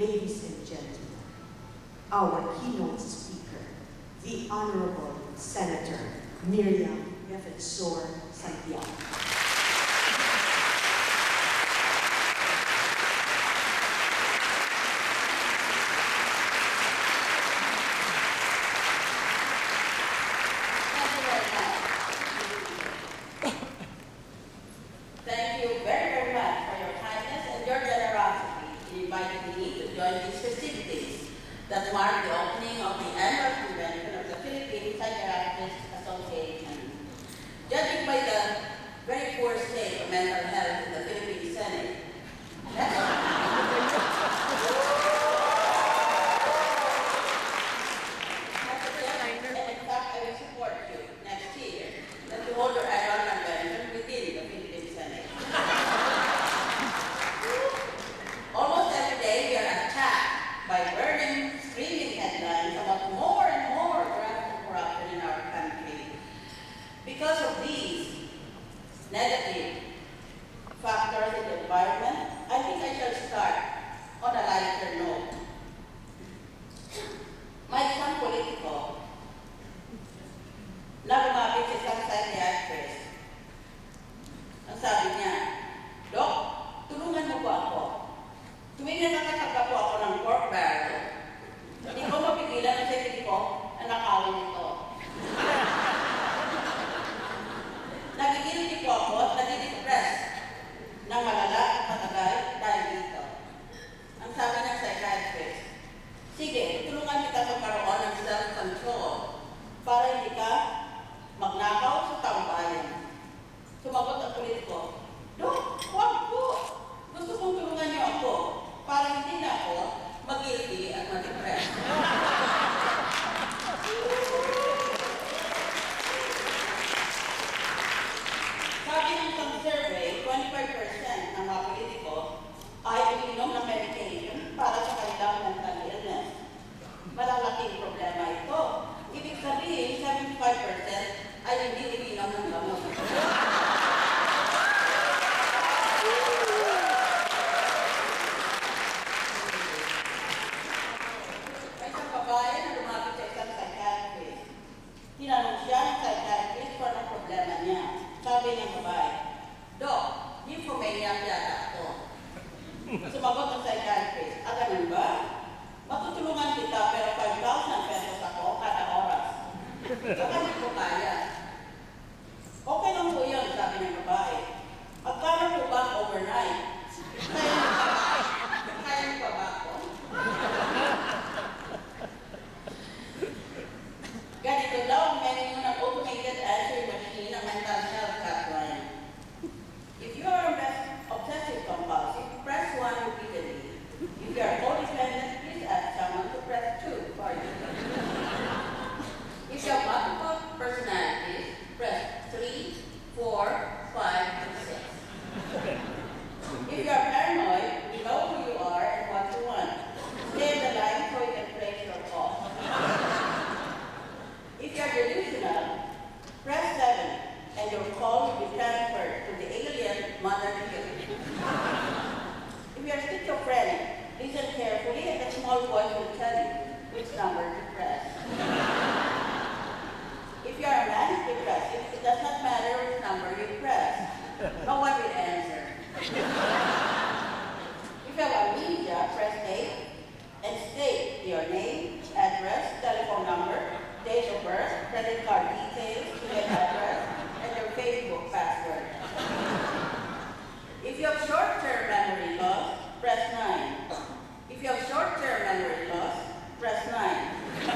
Ladies and gentlemen, our keynote speaker, the Honorable Senator Miriam Defensor Santiago. Thank you very, very much for your kindness and your generosity in inviting me to join these festivities that mark the opening of the annual convention of the Philippine Psychiatrists Association. Judging by the very poor state of mental health in the Philippine Senate, and in fact, I will support you next year that you hold your annual convention within the Philippine Senate. Almost every day, we are attacked by burning, screaming headlines about more and more graft and corruption in our country. Because of these negative factors in the environment, I think I shall start on a lighter note. May isang politiko na lumapit sa isang psychiatrist. Ang sabi niya, "Dok, tulungan mo po ako. Tuwing nakakatagpa po ako ng pork barrel, hindi ko mapigilan ang sarili ko na nakawin ito. Nagigilty po ako at nadidepress ng malala at matagal dahil dito." Ang sabi ng psychiatrist, "Sige, tulungan kita magkaroon ng self-control para hindi ka magnakaw sa taong bayan." Sumagot ang politiko, "Dok, huwag po. Gusto kong tulungan niyo ako para hindi na ako mag-guilty at ma-depress." Sabi ng isang survey, 25% ng mga politiko ay umiinom ng medication para sa kanilang mental illness. Malalaking problema ito. Ibig sabihin, 75% ay hindi umiinom ng gamot. May isang babae na lumapit sa isang psychiatrist. Tinanong siya ng psychiatrist kung anong problema niya. Sabi ng babae, "Dok, nymphomaniac yata ako." Sumagot ang psychiatrist, "Ganun ba? Matutulungan kita pero 5,000 pesos ako kada oras. Baka hindi ko kaya." "Okay lang po yun," sabi ng babae. "Magkano po ba ang overnight? Kaya niyo pa ba ako?" Ganito daw ang menu ng automated answering machine ng mental health hotline. If you are obsessive compulsive, press 1 repeatedly. If you are codependent, please ask someone to press 2 for you. If you have multiple personalities, press 3, 4, 5, and 6. If you are paranoid, you know who you are and what you want. Stay on the line so you can place your call. If you are delusional, press 7 and your call will be transferred to the alien mother you. If you are schizophrenic, listen carefully and a small voice will tell you which number to press. If you are manic depressive, it does not matter which number you press. No one will answer. If you have amnesia, press 8 and state your name, address, telephone number, date of birth, credit card details, email address, and your Facebook password. If you have short-term memory loss, press 9. If you have short-term memory loss, press 9.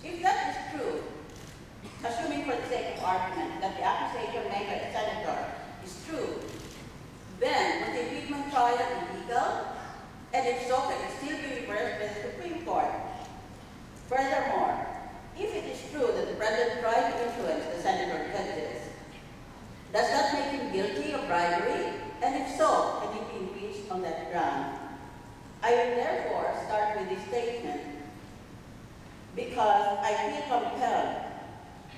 If that is true, assuming for the sake of argument that the accusation made by the senator is true, then was the impeachment trial illegal? And if so, can it still be reversed by the Supreme Court? Furthermore, if it is true that the president tried to influence the senator judges, does that make him guilty of bribery? And if so, can he be impeached on that ground? I will therefore start with this statement because I feel compelled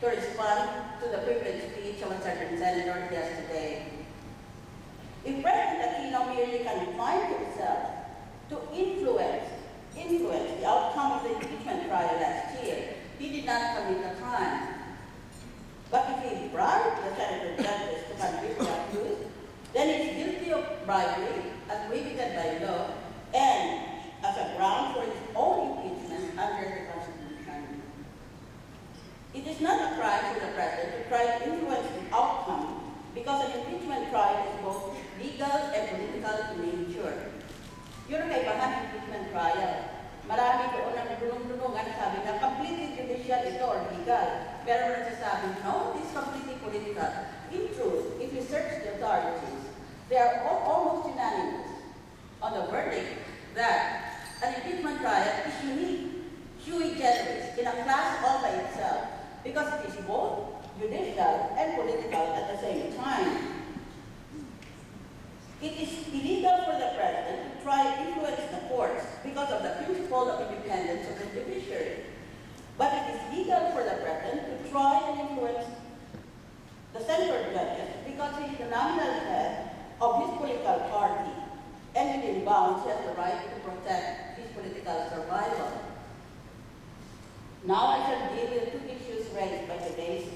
to respond to the privileged speech of a certain senator yesterday. If President Aquino merely confined himself to influence the outcome of the impeachment trial last year, he did not commit a crime. But if he bribed the senator judges to convict the accused, then he is guilty of bribery as prohibited by law and as a ground for his own impeachment under the Constitution. It is not a crime for the president to try to influence the outcome because an impeachment trial is both legal and political in nature. Yun ang kaibahan ng impeachment trial. Marami doon ang dunong-dunungan sabi na completely judicial ito or legal. Pero nagsasabi, no, this is completely political. In truth, if you search the authorities, they are almost unanimous on the verdict that an impeachment trial is unique, sui generis, in a class all by itself, because it is both judicial and political at the same time. It is illegal for the president to try to influence the courts because of the principle of independence of the judiciary. But it is legal for the president to try and influence the central judges because he is the nominal head of his political party, and within bounds he has the right to protect his political survival. Now I shall deal with two issues raised by today's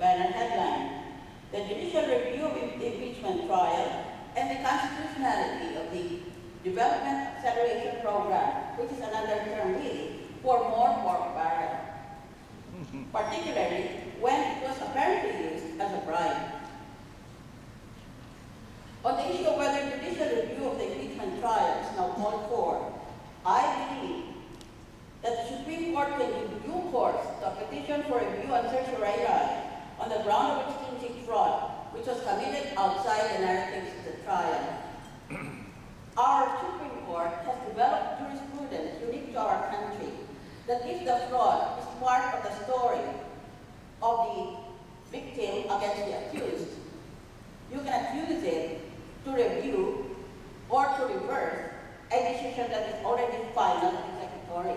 banner headline: the judicial review of the impeachment trial and the constitutionality of the Development Acceleration Program, which is another term really for more pork barrel, particularly when it was apparently used as a bribe. On the issue of whether judicial review of the impeachment trial is now called for, I believe that the Supreme Court can give due course to a petition for review on certiorari on the ground of extrinsic fraud, which was committed outside the narratives of the trial. Our Supreme Court has developed jurisprudence unique to our country that if the fraud is part of the story of the victim against the accused, you cannot use it to review or to reverse a decision that is already final and executory.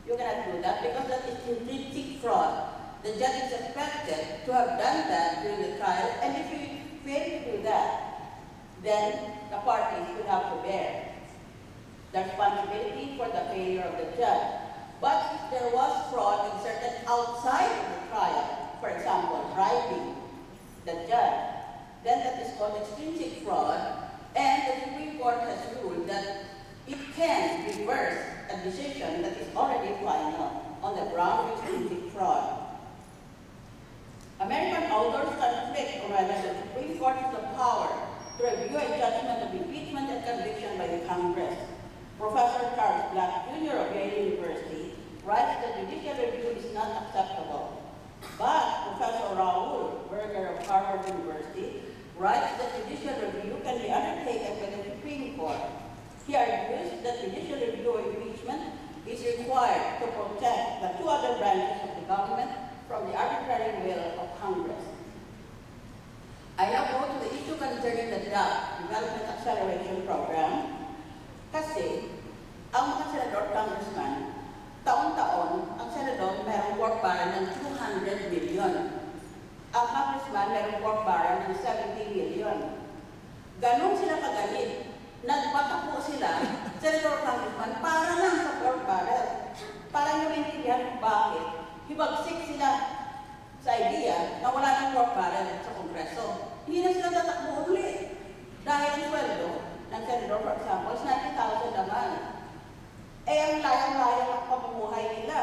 You cannot do that because that is intrinsic fraud. The judge is expected to have done that during the trial, and if you fail to do that, then the parties will have to bear the responsibility for the failure of the judge. But if there was fraud inserted outside of the trial, for example, bribing the judge, then that is called extrinsic fraud, and the Supreme Court has ruled that it can reverse a decision that is already final on the ground of extrinsic fraud. American authors conflict on whether the Supreme Court has the power to review a judgment of impeachment and conviction by the Congress. Professor Charles Black, Jr. of Yale University, writes that judicial review is not acceptable. But Professor Raoul Berger of Harvard University writes that judicial review can be undertaken by the Supreme Court. He argues that judicial review of impeachment is required to protect the two other branches of the government from the arbitrary will of Congress. I now go to the issue concerning the DAP, Development Acceleration Program, kasi ang mga senador congressman, taon-taon, ang senador mayroong work barrel ng 200 million. Ang congressman mayroong work barrel ng 70 million. Ganon sila kagalit. Nagpatakbo sila, senador congressman, para lang sa work barrel. Para nyo maintindihan kung bakit. Hibagsik sila sa idea na wala ng work barrel sa Kongreso. Hindi na sila tatakbo ulit. Dahil ang sweldo ng senador, for example, is 90,000 naman. Eh, ang layang-layang ang pamumuhay nila.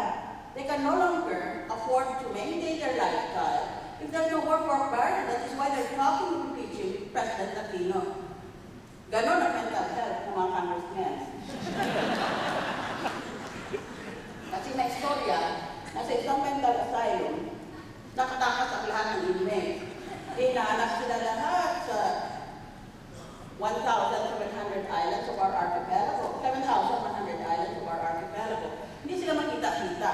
They can no longer afford to maintain their lifestyle if there's no work barrel. That is why they're talking to impeaching President Aquino. Ganon ang mental health ng mga congressmen. Kasi may istorya, nasa isang mental asylum, nakatakas ang lahat ng inmates. Inaanak sila lahat sa 1,700 islands of our archipelago, 7,100 islands of our archipelago. Hindi sila makita-kita.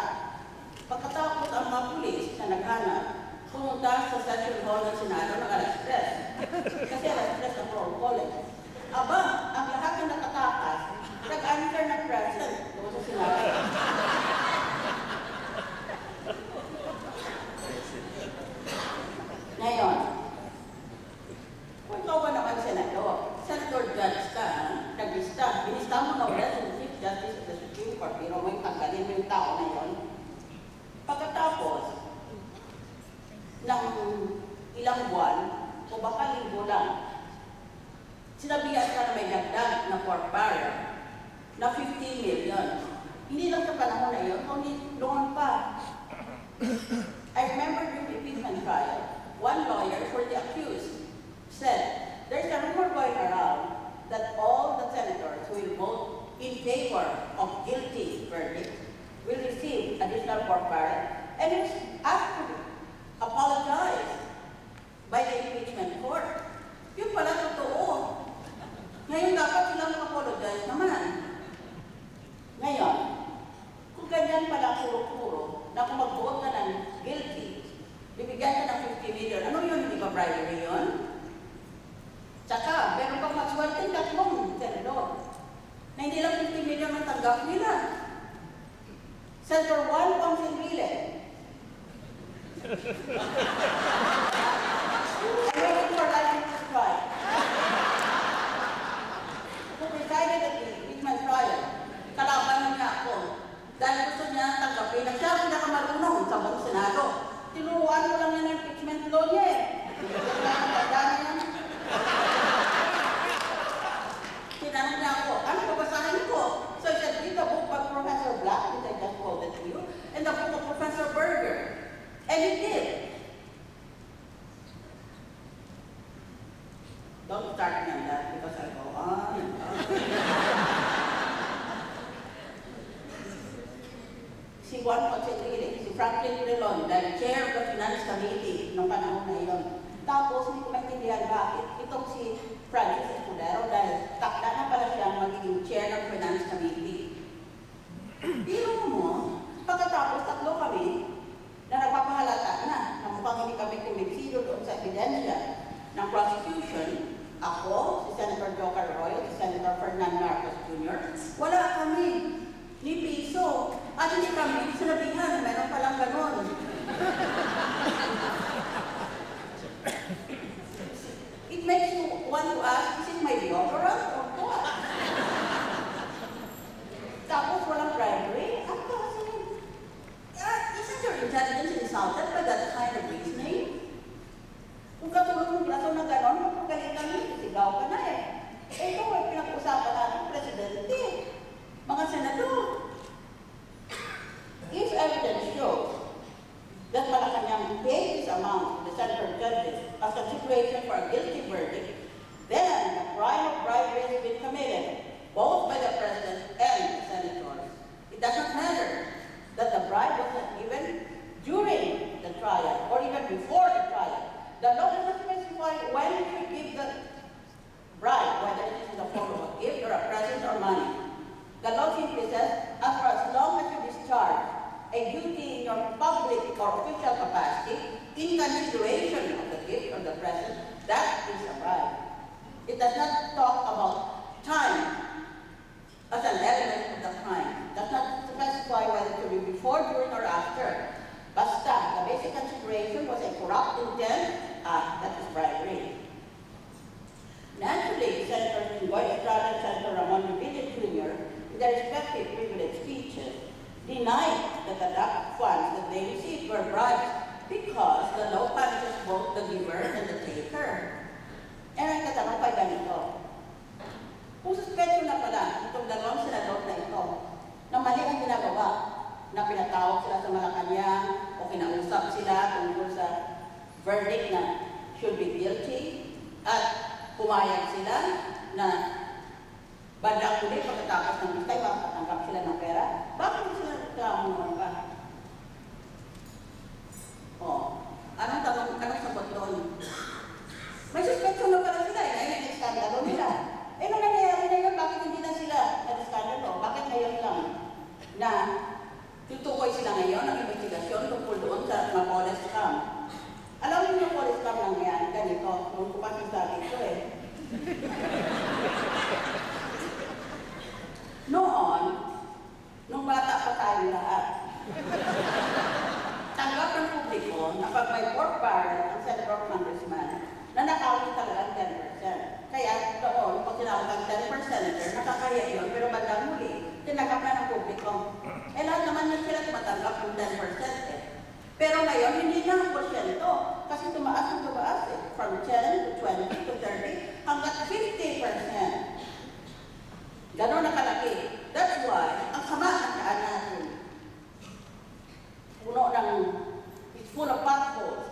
Pagkatapos ang mga pulis na naghanap, pumunta sa session hall ng Senado ng alas 3. Kasi alas 3 na roll calling. Aba, ang lahat ng nakatakas, nag-answer ng present doon sa Senado. Ngayon, kung ikaw ba naman senador, senator judge ka, nag-lista, binista mo na ulit sa Chief Justice of the Supreme Court, pero mo yung tanggalin mo yung tao na yun. Pagkatapos, ng ilang buwan, o baka linggo lang, sinabihan ka na may dagdag na pork barrel na 15 million. Hindi lang sa panahon na yun, kundi noon pa. I remember during the impeachment trial, one lawyer for the accused said, there's a rumor going around that all the senators who will vote in favor of guilty verdict will receive additional pork barrel, and it's actually apologized by the impeachment court. Yun pala totoo. Ngayon dapat silang apologize naman. Ngayon, kung ganyan pala puro-puro, na kung mag-vote ka ng guilty, bibigyan ka ng 50 million, ano yun? Hindi ba bribery yun? Tsaka, meron pang maswerteng tatlong senador na hindi lang 50 million ang tanggap nila. Senator Juan Pangsinrile. I'm waiting for license trial. Who presided at the impeachment trial, kalaban niya ako dahil gusto niya tanggapin na siya ang pinakamarunong sa buong Senado. Tinuruan ko lang yan ng impeachment law niya eh. Tinanong niya ako, ano babasahin ko? So I said, read the book by Professor Black, which I just quoted to you, and the book of Professor Berger. And he did. Don't start me on that because I go on and on. Si Juan Pangsinrile, si Franklin Relon, dahil chair of the Finance Committee noong panahon na yun. Tapos, hindi ko maintindihan bakit. Itong si Francis Escudero, dahil takda na pala siyang magiging chair ng Finance Committee. Biro mo, pagkatapos tatlo kami na nagpapahalata na mukhang hindi kami kumiksido doon sa ebidensya ng prosecution, ako, si Senator Joker Arroyo, si Senator Ferdinand Marcos Jr., wala kami ni piso. At hindi kami sinabihan, meron palang ganon. It makes you want to ask, is it my deodorant or what? Tapos walang bribery? Ano ka kasi? Isn't your intelligence insulted by that kind of reasoning? Kung katulog mong klaso na ganon, magpagaling kami, sigaw ka na eh. Ito ay pinag-usapan natin, Presidente, mga senador. If evidence shows that Malacanang paid this amount to the senator judges as consideration for a guilty verdict, then the crime of bribery has been committed, both by the President and the senators. It doesn't matter that the bribe was not given during the trial or even before the trial. The law does not specify when you should give the bribe, whether it is in the form of a gift or a present or money. The law simply says, as for as long as you discharge a duty in your public or official capacity in consideration of the gift or the present, that is a bribe. It does not talk about time as an element of the crime. It does not specify whether it will be before, during, or after. Basta, the basic consideration was a corrupt intent, that is bribery. Naturally, Senator Jinggoy Estrada and Senator Ramon Revilla Jr., in their respective privileged speeches, denied that the funds that they received were bribes because the law punishes both the giver and the taker. And ang katanong pa ganito, kung suspetsyo na pala itong dalawang senador na ito, na mali ang ginagawa, na pinatawag sila sa Malacanang o kinausap sila tungkol sa verdict na should be guilty, at pumayag sila na bandang huli pagkatapos ng istay, makatanggap sila ng pera, bakit sila reklamo naman ba? nag-employ sila ngayon ng investigasyon tungkol doon sa mga police scam. Alam niyo yung police scam lang yan, ganito, nung ko pa sinasabi ito eh. Noon, nung bata pa tayo lahat, tanggap ng publiko na pag may pork barrel ang Senator Congressman, nanakawin talaga 10%. Kaya doon, pag tinawag ang 10% senator, nakakaya yun, pero bandang huli, tinanggap na ng publiko. Eh lahat naman yun sila tumatanggap ng 10% eh. Pero ngayon, hindi na ang porsyento, kasi tumaas ang tumaas eh. From 10 to 20 to 30, hanggang 50%. Ganon na kalaki. That's why, ang sama ng daan natin, puno ng, it's full of potholes.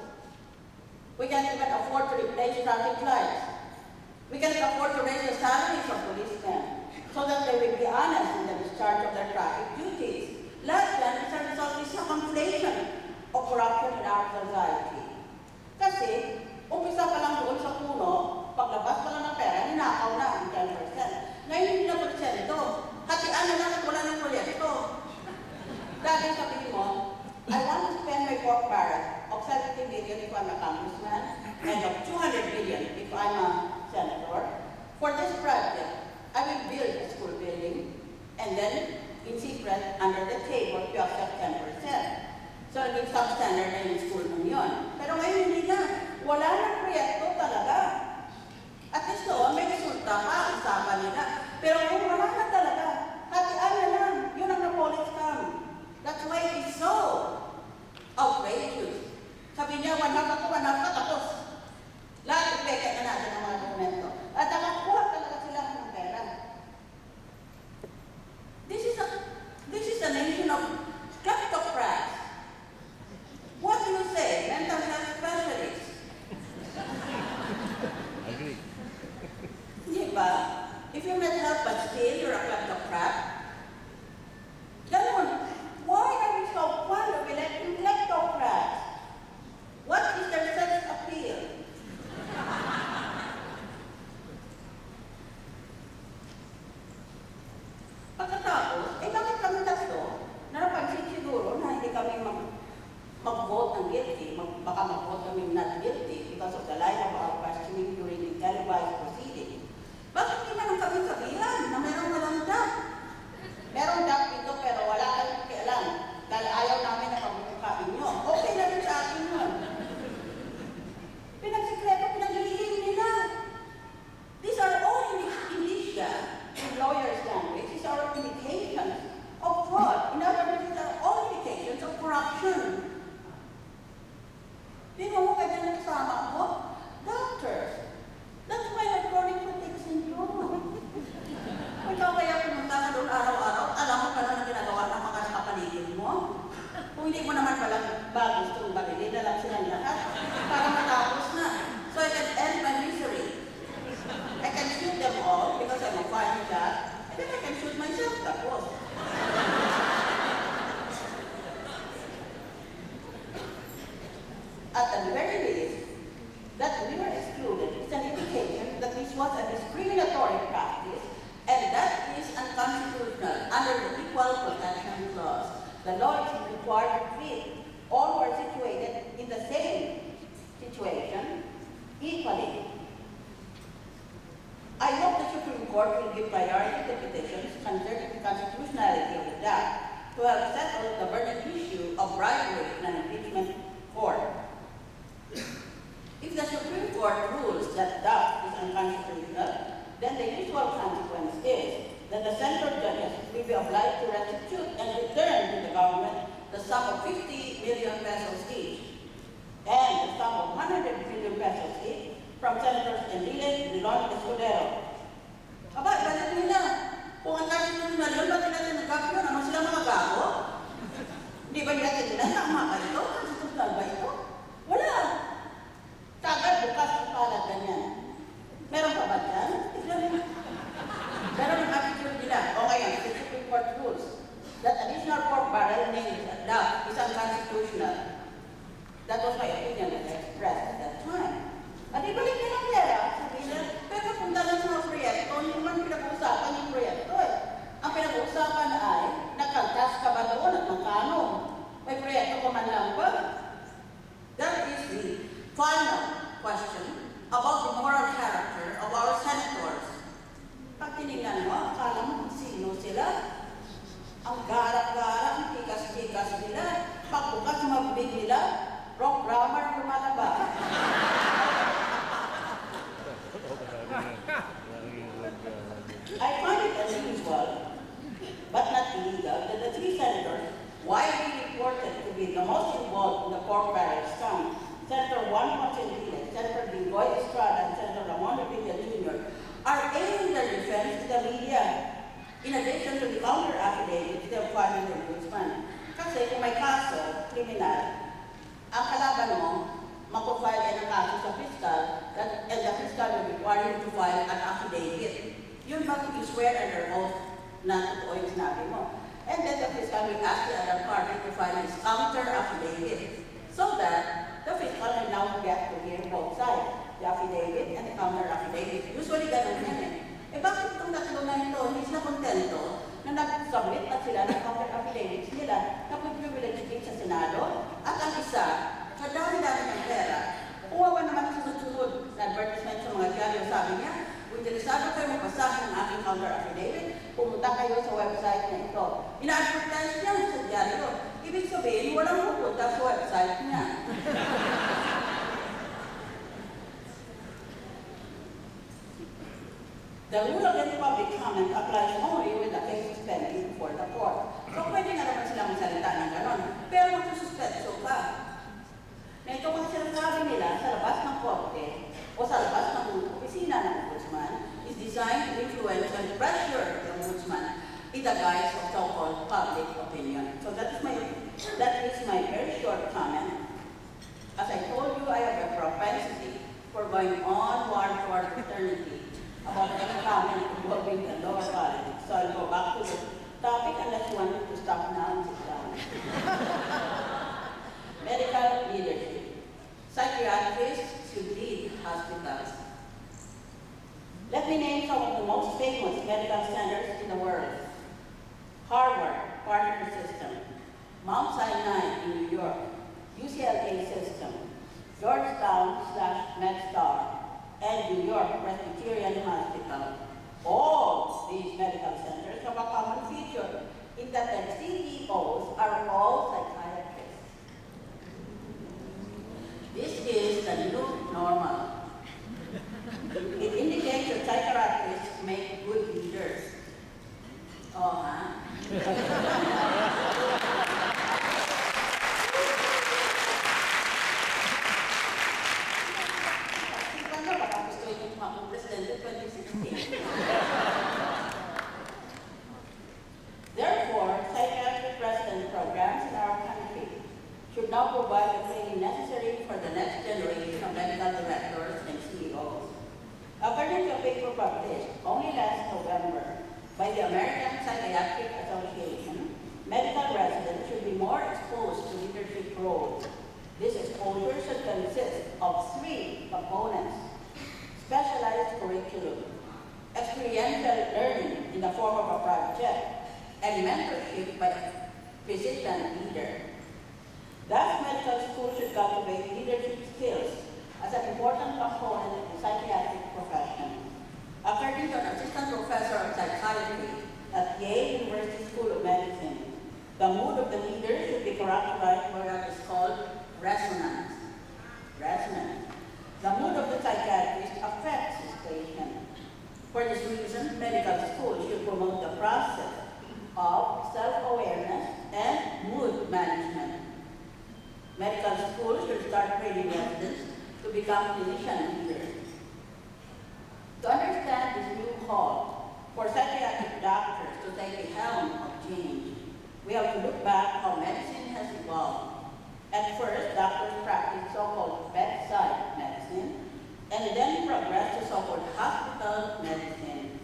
We can't even afford to replace traffic lights. We can't afford to raise the salaries of policemen so that they will be honest in the discharge of their traffic duties. Lahat yan is a result of the conflation of corruption in our society. Kasi, umpisa pa lang doon sa puno, paglabas pa lang ng pera, ninakaw na ang 10%. Ngayon hindi na porsyento. Hatian na lang at wala ng proyekto. Dahil sabihin mo, I want to spend my pork barrel of 70 million if I'm a congressman and of 200 million if I'm a senator. For this project, I will build a school building and then in secret under the table, you accept 10%. So naging substandard na yung school nun yun. Pero ngayon hindi na. Wala ng proyekto talaga. At least noon, may resulta pa, usapan nila. Pero ngayon wala na talaga. Hatian na lang. Yun ang na-police scam. That's why it is so outrageous. Sabi niya, 1 half ako, 1 half ka, tapos. Lahat ipeke na natin ang mga dokumento. At nakakuha talaga sila ng pera. This is a nation of kleptocrats. What do you say? Mental health specialists. Agree. Di ba? If you're not help but still, you're a kleptocrat. Ganun. Why are we so fond of electing kleptocrats? What is their sex appeal? Pagkatapos, bakit kami tatlo? Napansin siguro na hindi kami mag-vote ng guilty, baka mag-vote kami not guilty because of the line of our questioning during the televised proceeding. Bakit hindi na lang kami sabihan na merong malanda? Merong dap dito pero wala kayong kialam dahil ayaw namin na pagbukain nyo. Okay na rin sa akin yun. Pinagsikreto, pinaglihim nila. These are all indicia in lawyers' language. These are indications of fraud. In other words, these are all indications of corruption. Di mo kaya na kasama mo? Doctors. That's why I'm chronic fatigue syndrome. Kung ikaw kaya pumunta ka doon araw-araw, alam mo pala na ginagawa ng mga nakapaligid mo. Kung hindi mo naman pala ba gustong barilin na lang silang lahat para matapos na. So I can end my misery. I can shoot them all because I'm a fine shot, and then I can shoot myself, tapos. At the very least, that we were excluded is an indication that this was a discriminatory practice and that is unconstitutional under the Equal Protection Clause. The law is required to treat all who are situated in the same situation equally. I hope the Supreme Court will give priority to petitions concerning the constitutionality of the DAC to have settled the burning issue of bribery in an impeachment court. If the Supreme Court rules that DAC is unconstitutional, then the usual consequence is that the central judges will be obliged to restitute and return to the government the sum of 50 million pesos each and the sum of 100 million pesos each from Senators Enrile, Drilon, Escudero. Aba, ibalik nila. Kung ang constitutional yun, ba't nila tinagap yun? Ano sila mga gago? Hindi ba nila tinagap? Tama ba ito? Constitutional ba ito? Wala. Kagad bukas ang palad ganyan. Meron pa ba dyan? Tignan mo. Meron ang attitude nila. O ngayon, the Supreme Court rules that additional pork barrel named DAP is unconstitutional. That was my opinion that I expressed at that time. At ibalik nila ang pera, sabi nila, pero punta lang sa mga proyekto, hindi naman pinag-uusapan yung proyekto eh. Ang pinag-uusapan ay, nagkaltas ka ba doon at magkano? question about the moral character of our senators. Pag tinignan mo, akala mo kung sino sila. Ang garap-garap, ang tikas-tikas nila. Pagbukas ng mabig nila, rock grammar ang lumalabas. I find it unusual, but not illegal, that the three senators, widely reported to be the most involved in the pork barrel scam, Senator Juan Ponce Enrile, Senator Bingoy Estrada, and Senator Ramon Revilla Jr., are airing their defense to the media, in addition to the counter affidavit they have filed in the ombudsman. Kasi kung may kaso, kriminal, ang kalaban mo, makufile yan ang kaso sa fiscal, and the fiscal will require you to file an affidavit. Yun ba you swear under oath na totoo yung sinabi mo? And then the fiscal will ask the other party to file his counter affidavit, so that the fiscal will now get to hear both sides, the affidavit and the counter affidavit. Usually ganun yan eh. Eh bakit itong tatlo na ito, hindi sila kontento na nag-submit na sila ng counter affidavits nila na privilege sa Senado, at ang isa, sa dami-dami ng pera, kuwawa naman sa susunod na advertisement sa mga diaryo, sabi niya, kung interesado kayo magbasahin ng aking counter affidavit, pumunta kayo sa website na ito. Ina-advertise niya sa diaryo. Ibig sabihin, walang pupunta sa website niya. The rule against public comment applies only when the case is pending before the court. So pwede na naman sila magsalita ng ganon. Pero magsususpenso ka. Na ito kung sinasabi nila sa labas ng korte o sa labas ng opisina ng ombudsman is designed to influence and pressure the ombudsman in the guise of so-called public opinion. So that is my very short comment. As I told you, I have a propensity for going on for eternity about any comment involving the lower politics. So I'll go back to the topic unless you want me to stop now and sit down. Medical leadership. Psychiatrists should lead hospitals. Let me name some of the most famous medical centers in the world. Harvard Partner System, Mount Sinai in New York, UCLA System, Georgetown/MedStar, and New York Presbyterian Hospital. All these medical centers have a common feature in that their CEOs are all psychiatrists. This is the new normal. It indicates that psychiatrists make good leaders. Oh, huh? Therefore, psychiatric resident programs in our country should now provide the training necessary for the next generation of medical directors and CEOs. According to a paper published only last November by the American Psychiatric Association, medical residents should be more exposed to leadership roles. This exposure should consist of 3 components: specialized curriculum, experiential learning in the form of a project, and mentorship by a physician leader. Thus, medical school should cultivate leadership skills as an important component of the psychiatric profession. According to an assistant professor of psychiatry at Yale University School of Medicine, the mood of the leader should be characterized by what is called resonance. The mood of the psychiatrist affects his patient. For this reason, medical school should promote the process of self-awareness and mood management. Medical school should start training residents to become clinician leaders. To understand this new call for psychiatric doctors to take the helm of change, we have to look back how medicine has evolved. At first, doctors practiced so-called bedside medicine, and then progressed to so-called hospital medicine.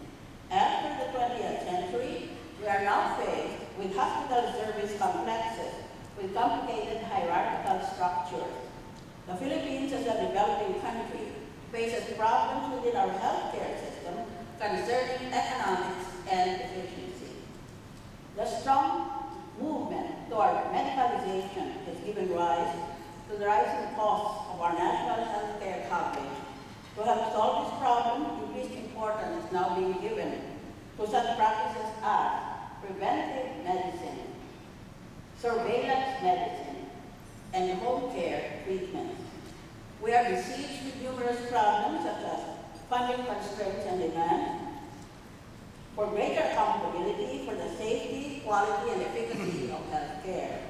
After the 20th century, we are now faced with hospital service complexes with complicated hierarchical structures. The Philippines, as a developing country, faces problems within our healthcare system concerning economics and efficiency. The strong movement toward medicalization has given rise to the rising costs of our national health care coverage. To help solve this problem, increased importance is now being given to such practices as preventive medicine, surveillance medicine, and home care treatments. We are besieged with numerous problems such as funding constraints and demand, for greater accountability for the safety, quality, and efficacy of health care.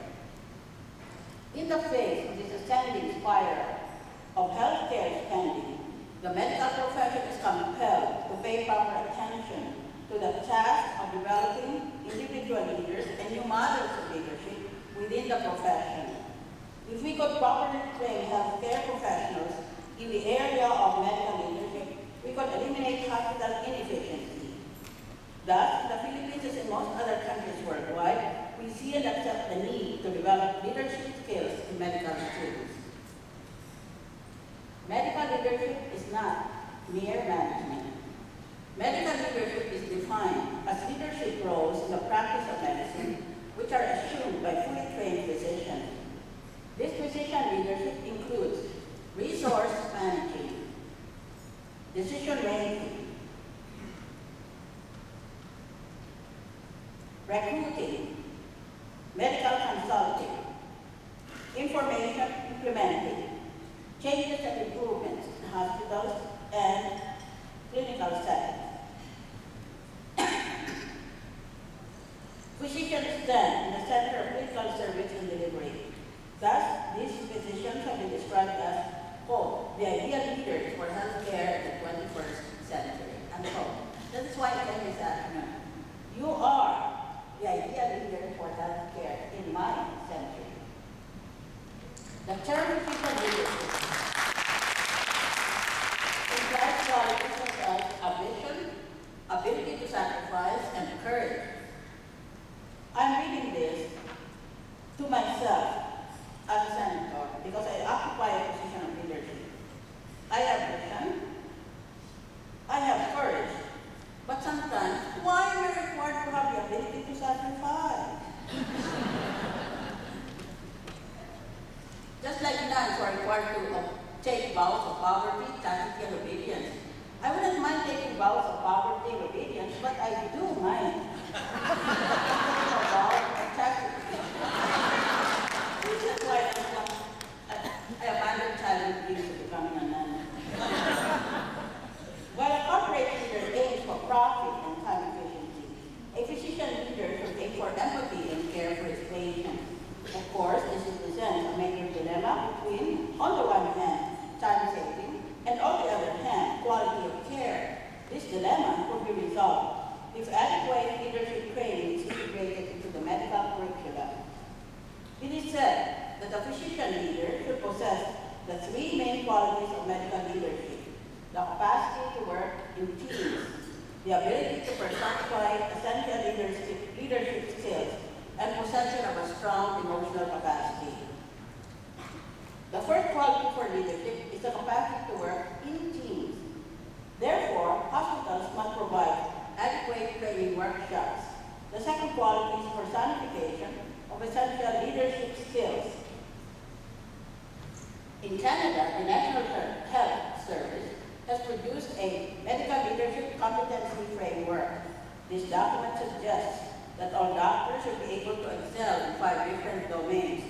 In the face of this ascending spiral of health care spending, the medical profession is compelled to pay proper attention to the task of developing individual leaders and new models of leadership within the profession. If we could properly train healthcare professionals in the area of medical leadership, we could eliminate hospital inefficiency. Thus, in the Philippines, as in most other countries worldwide, we see and accept the need to develop leadership skills in medical students. Medical leadership is not mere management. Medical leadership is defined as leadership roles in the practice of medicine, which are assumed by fully trained physicians. This physician leadership includes resource managing, decision making, recruiting, medical consulting, information implementing, changes and improvements in hospitals and clinical settings. Physicians stand in the center of clinical service and delivery. Thus, these physicians have been described as, quote, the ideal leaders for healthcare in the 21st century, unquote. That is why I came this afternoon. You are the ideal leader for healthcare in my century. The term physician leadership implies qualities such as ambition, ability to sacrifice, and courage. I'm reading this to myself as a senator because I occupy a position of leadership. I have vision, I have courage, but sometimes, why am I required to have the ability to sacrifice? Just like nuns who are required to take vows of poverty, chastity, and obedience. I wouldn't mind taking vows of poverty and obedience, but I do mind taking a vow of chastity. This is why I abandoned childhood dreams of becoming a nun. While a corporate leader aims for profit and time efficiency, a physician leader should aim for empathy and care for his patients. Of course, this represents a major dilemma between, on the one hand, time saving, and on the other hand, quality of care. This dilemma could be resolved if adequate leadership training is integrated into the medical curriculum. It is said that a physician leader should possess the three main qualities of medical leadership: the capacity to work in teams, the ability to personify essential leadership skills, and possession of a strong emotional capacity. The first quality for leadership is the capacity to work in teams. Therefore, hospitals must provide adequate training workshops. The second quality is personification of essential leadership skills. In Canada, the National Health Service has produced a medical leadership competency framework. This document suggests that all doctors should be able to excel in 5 different domains: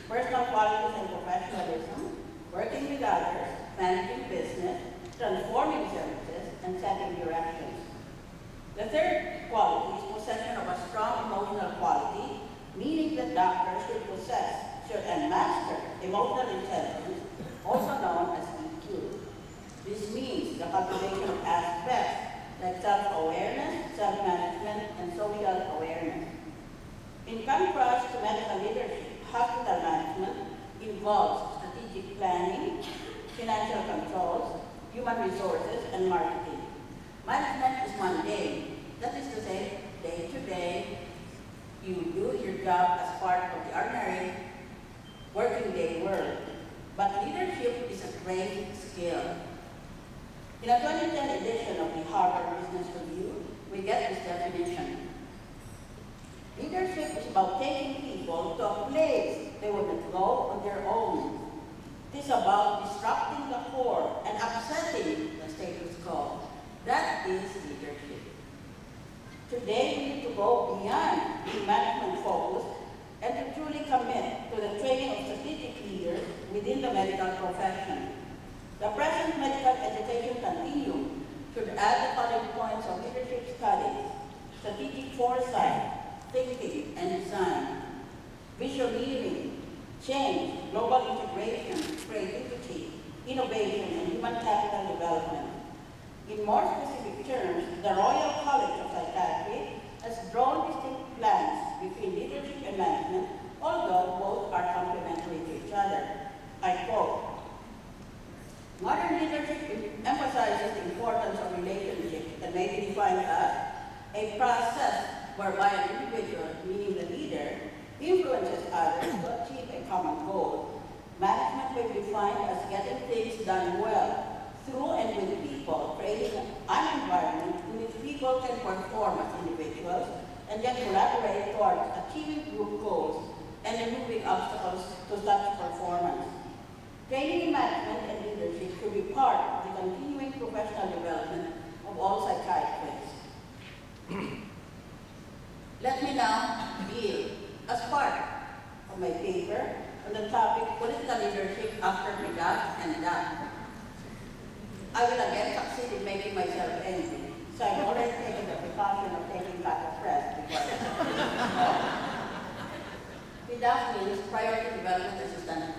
personal qualities and professionalism, working with others, managing business, transforming services, and setting directions. The third quality is possession of a strong emotional quality, meaning that doctors should and master emotional intelligence, also known as EQ. This means the cultivation of aspects like self-awareness, self-management, and social awareness. In contrast to medical leadership, hospital management involves strategic planning, financial controls, human resources, and marketing. Management is mundane. That is to say, day to day, you do your job as part of the ordinary working day world. But leadership is a great skill. In a 2010 edition of the Harvard Business Review, we get this definition. Leadership is about taking people to a place they would not go on their own. profession. The present medical education continuum should add the following points of leadership studies: strategic foresight, thinking and design, visioneering, change, global integration, creativity, innovation, and human capital development. In more specific terms, the Royal College of Psychiatry has drawn distinct lines between leadership and management, although both are complementary to each other. I quote, "Modern leadership emphasizes the importance of relationships and may be defined as a process whereby an individual, meaning the leader, influences others to achieve a common goal. Management may be defined as getting things done well through and with people, creating an environment in which people can perform as individuals and then collaborate towards achieving group goals and removing obstacles to such performance. Training in management and leadership should be part of the continuing professional development of all psychiatrists." Let me now deal, as part of my paper, on the topic political leadership after PDAP and DAP. I will again succeed in making myself angry, so I've already taken the precaution of taking back the press before PDAP means Priority Development Assistance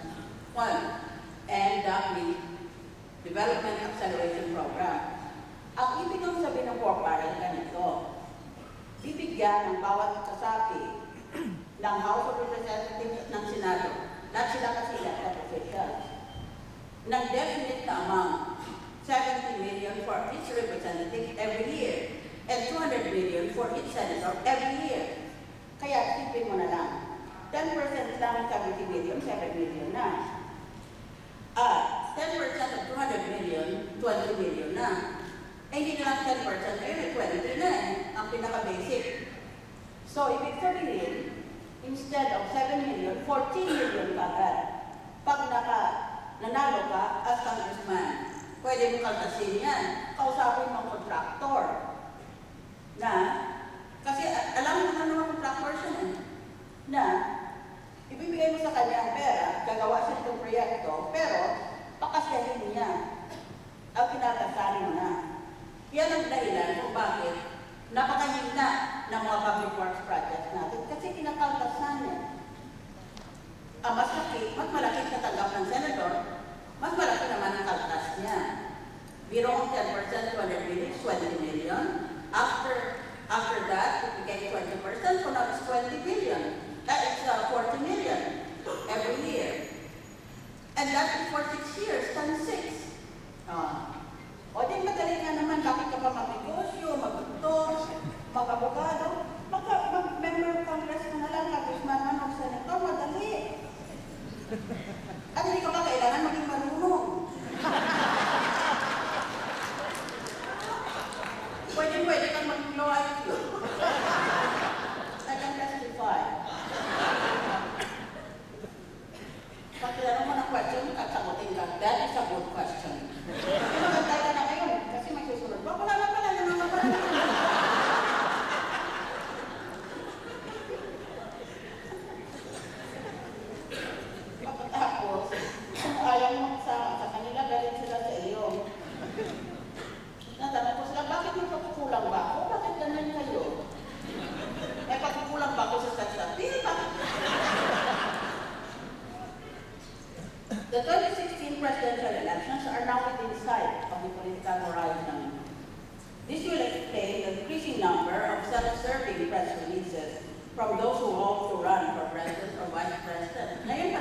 1, and DAP means Development Acceleration Program. Ang ibig kong sabihin ng pork-barrel ganito: bibigyan ng bawat kasapi ng House of Representatives ng Senado, lahat sila kasi elected officials, ng definite na amount, 70 million for each representative every year, and 200 million for each senator every year. Kaya tipin mo na lang, 10% lang 70 million, 7 million na. 10% of 200 million, 20 million na. Eh, hindi na lang 10%, eh, 20 na eh, ang pinaka-basic. So, ibig sabihin, instead of 7 million, 14 million kagad. Pag nanalo ka as congressman, pwede mo kaltasin yan. Kausapin mo ang contractor. Na, kasi alam mo naman mga contractor siya eh, na ibibigay mo sa kanya ang pera, gagawa siya itong proyekto, pero pakasyahin niya ang kinakasali mo na. Yan ang dahilan kung bakit napakahina ng mga public works projects natin kasi kinakaltasan niya. Mas malaki natanggap ng senador, mas malaki naman ang kaltas niya. Biro ang 10%, 200 million, 20 million. After that, it became 20%, so now it's 20 billion. That is 40 million every year. And that is for 6 years, times 6. O di madali nga naman, bakit ka pa mag-negosyo, mag-doktor, mag-abogado, mag-member of Congress ka na lang, congressman man o senator, madali. At hindi ka ba kailangan maging marunong? Pwede kang maging law IQ. I can testify. Pag tinanong mo ng question, kasagutin ka, that is a good question. Magantay ka na ngayon, kasi may susunod. Wala na pala, Pagkatapos, kung ayaw mo sa kanila, galing sila sa iyo. Natanong ko sila, bakit magpakukulang ba ako? Bakit ganun kayo? Eh, pagkukulang ba ako sa statsat? Di ba? The 2016 presidential elections are now within sight of the political horizon. This will explain the increasing number of self-serving press releases from those who hope to run for president or vice president. Ngayon